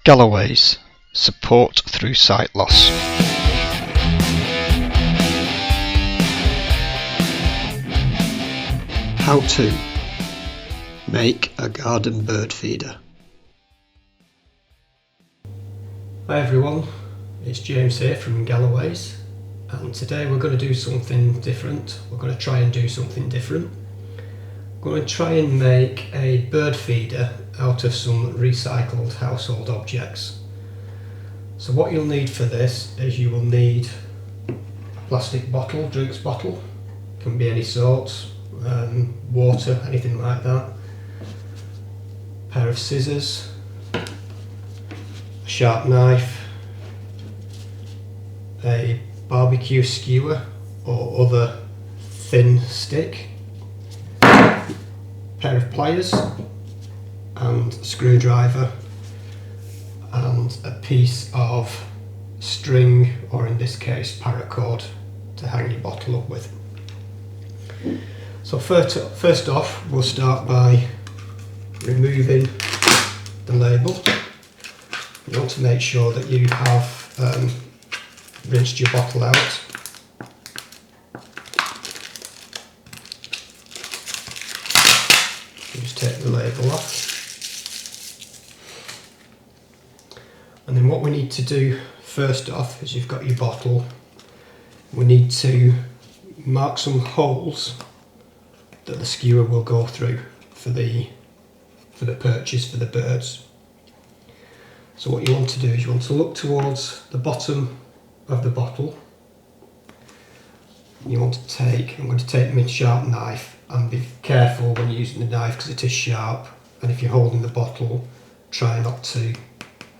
Galloway's support through sight loss. How to make a garden bird feeder. Hi everyone, it's James here from Galloway's, and today we're going to do something different. We're going to try and do something different. We're going to try and make a bird feeder out of some recycled household objects. So what you'll need for this is you will need a plastic bottle, drinks bottle, can be any sort, water, anything like that, a pair of scissors, a sharp knife, a barbecue skewer or other thin stick, a pair of pliers and a screwdriver, and a piece of string, or in this case paracord, to hang your bottle up with. So first off, we'll start by removing the label. You want to make sure that you have rinsed your bottle out. You just take the label off. And then what we need to do first off is, you've got your bottle, we need to mark some holes that the skewer will go through for the perches for the birds. So what you want to do is you want to look towards the bottom of the bottle. You want to take, I'm going to take my sharp knife, and be careful when you're using the knife because it is sharp, and if you're holding the bottle, try not to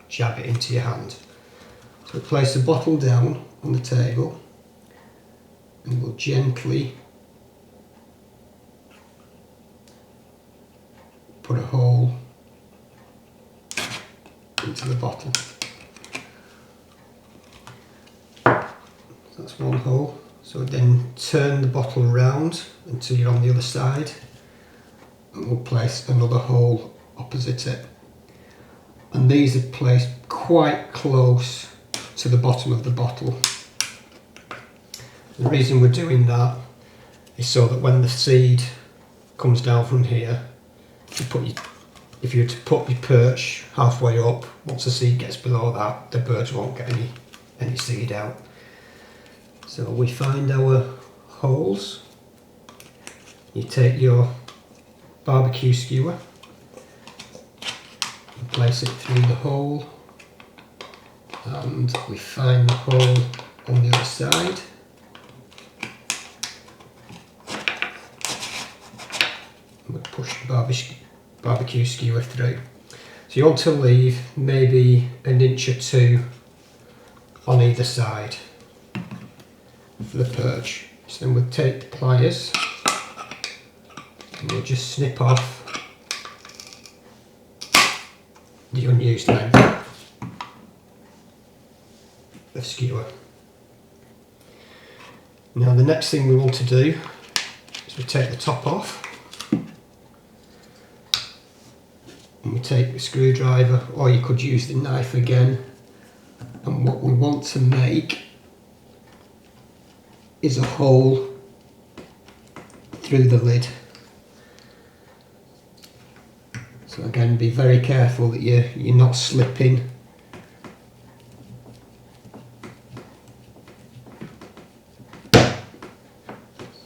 jab it into your hand. So place the bottle down on the table and we'll gently put a hole into the bottle. That's one hole. So then turn the bottle round until you're on the other side, and we'll place another hole opposite it. And these are placed quite close to the bottom of the bottle. The reason we're doing that is so that when the seed comes down from here, if you were to put your perch halfway up, once the seed gets below that, the birds won't get any seed out. So we find our holes. You take your barbecue skewer, place it through the hole, and we find the hole on the other side. And we push the barbecue skewer through. So you want to leave maybe an inch or two on either side for the perch. So then we'll take the pliers and we'll just snip off the unused length of skewer. Now the next thing we want to do is we take the top off and we take the screwdriver, or you could use the knife again, and what we want to make is a hole through the lid. So again, be very careful that you're not slipping. So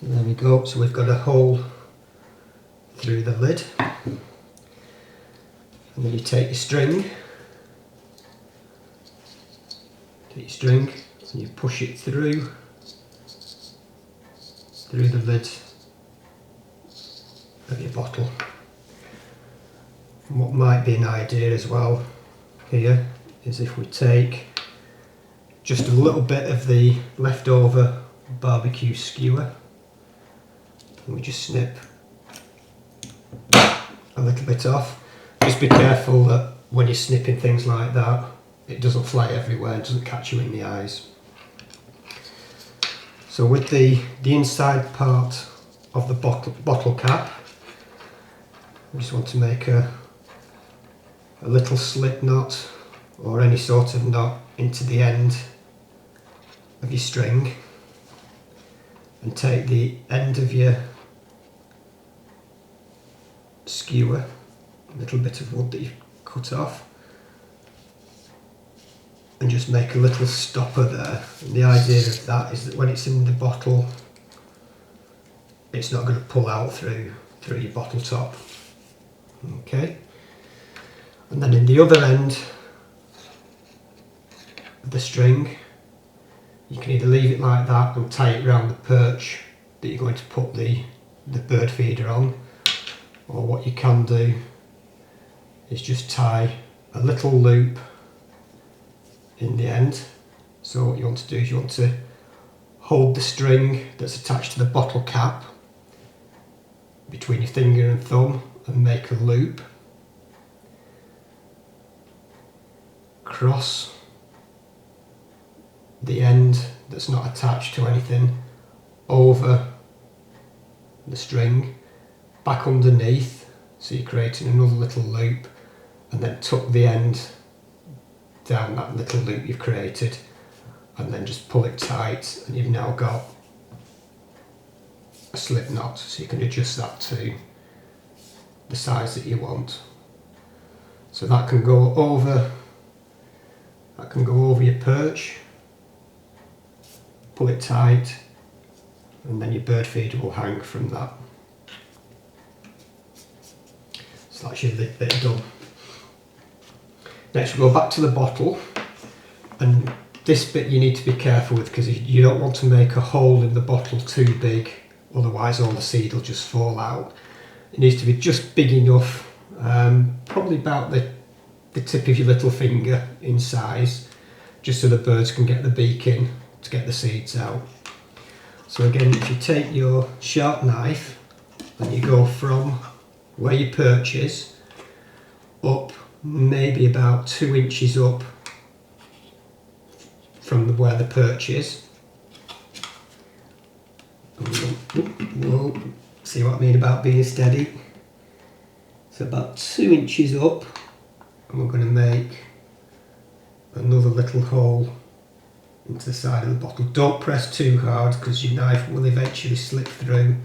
there we go, so we've got a hole through the lid. And then you take your string, and you push it through the lid of your bottle. And what might be an idea as well here is if we take just a little bit of the leftover barbecue skewer and we just snip a little bit off. Just be careful that when you're snipping things like that, it doesn't fly everywhere and doesn't catch you in the eyes. So with the inside part of the bottle cap, we just want to make a little slip knot or any sort of knot into the end of your string, and take the end of your skewer, a little bit of wood that you've cut off, and just make a little stopper there. And the idea of that is that when it's in the bottle, it's not going to pull out through your bottle top. Okay, and then in the other end of the string, you can either leave it like that and tie it around the perch that you're going to put the bird feeder on, or what you can do is just tie a little loop in the end. So what you want to do is you want to hold the string that's attached to the bottle cap between your finger and thumb and make a loop, cross the end that's not attached to anything over the string, back underneath, so you're creating another little loop, and then tuck the end down that little loop you've created, and then just pull it tight, and you've now got a slip knot, so you can adjust that to the size that you want. So that can go over your perch, pull it tight, and then your bird feeder will hang from that. So that's your lid bit done. Next we go back to the bottle, and this bit you need to be careful with because you don't want to make a hole in the bottle too big, otherwise all the seed will just fall out. It needs to be just big enough, probably about the tip of your little finger in size, just so the birds can get the beak in to get the seeds out. So again, if you take your sharp knife and you go from where your perch is up maybe about 2 inches up from where the perch is. Whoa, see what I mean about being steady? So about 2 inches up, and we're going to make another little hole into the side of the bottle. Don't press too hard because your knife will eventually slip through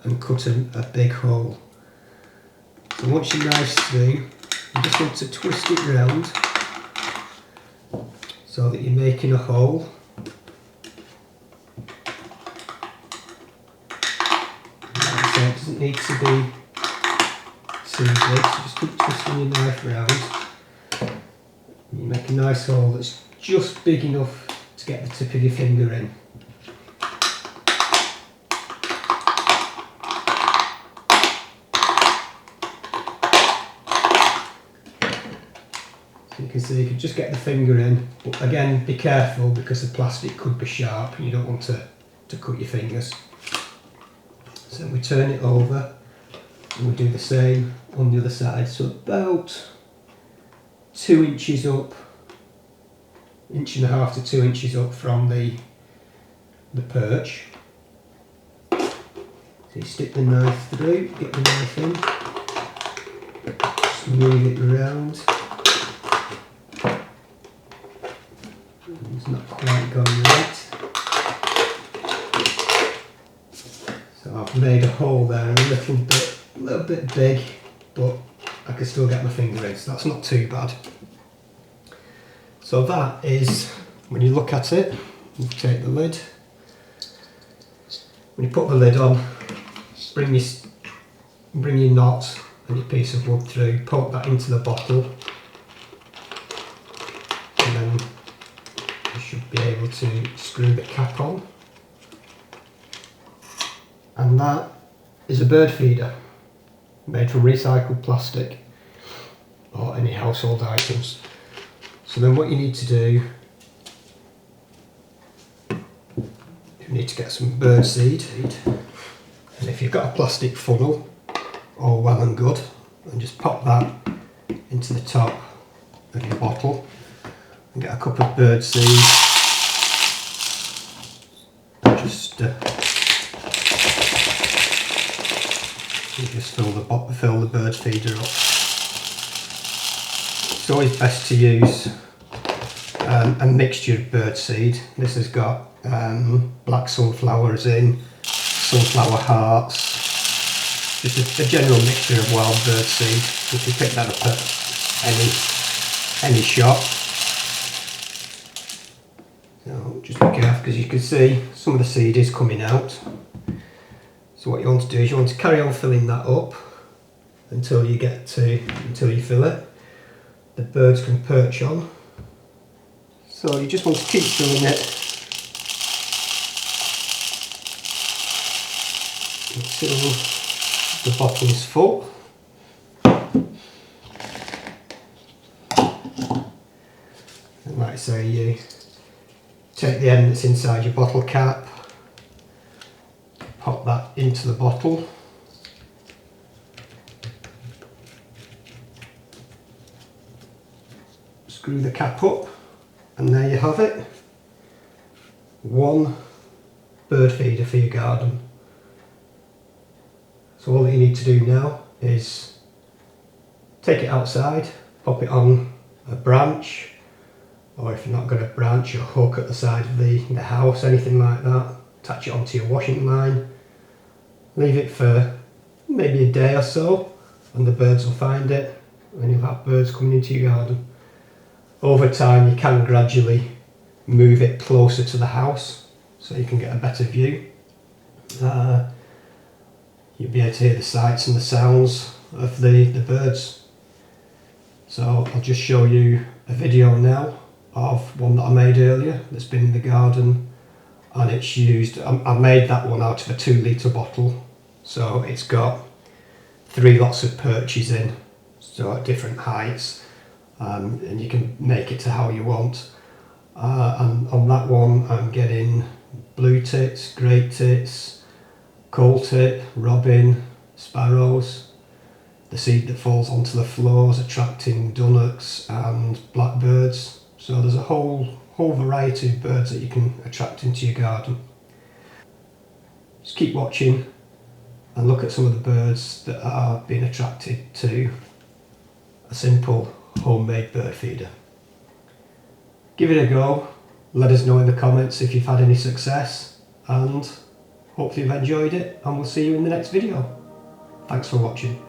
and cut a big hole. So once your knife's through, you just want to twist it round so that you're making a hole. So it doesn't need to be too big, so just keep twisting your knife round. You make a nice hole that's just big enough to get the tip of your finger in. So you can see you can just get the finger in, but again be careful because the plastic could be sharp and you don't want to cut your fingers. So we turn it over and we do the same on the other side. So about 2 inches up, 1.5 to 2 inches up from the perch. So you stick the knife through, get the knife in, just move it around. It's not quite gone right. So I've made a hole there, a little bit big, but I can still get my finger in, so that's not too bad. So that is, when you look at it, you take the lid. When you put the lid on, bring your knot and your piece of wood through, poke that into the bottle, and then you should be able to screw the cap on. And that is a bird feeder made from recycled plastic or any household items. So then what you need to do, you need to get some bird seed, and if you've got a plastic funnel, all well and good, and just pop that into the top of your bottle and get a cup of bird seed. Just fill the bird feeder up. It's always best to use a mixture of bird seed. This has got black sunflowers in, sunflower hearts, just a general mixture of wild bird seed. You can pick that up at any shop. So just be careful, because you can see some of the seed is coming out. So what you want to do is you want to carry on filling that up until you fill it. The birds can perch on. So you just want to keep filling it until the bottle is full. And like I say, you take the end that's inside your bottle cap, pop that into the bottle, screw the cap up, and there you have it. One bird feeder for your garden. So all that you need to do now is take it outside, pop it on a branch, or if you're not got a branch, a hook at the side of the house, anything like that. Attach it onto your washing line, leave it for maybe a day or so, and the birds will find it, and you'll have birds coming into your garden. Over time you can gradually move it closer to the house so you can get a better view. You'll be able to hear the sights and the sounds of the birds. So I'll just show you a video now of one that I made earlier that's been in the garden, and it's used, I made that one out of a 2 litre bottle, so it's got 3 lots of perches in, so at different heights, and you can make it to how you want. And on that one I'm getting blue tits, great tits, coal tit, robin, sparrows, the seed that falls onto the floors attracting dunnocks and blackbirds. So there's a whole variety of birds that you can attract into your garden. Just keep watching and look at some of the birds that are being attracted to a simple homemade bird feeder. Give it a go, let us know in the comments if you've had any success, and hopefully you've enjoyed it, and we'll see you in the next video. Thanks for watching.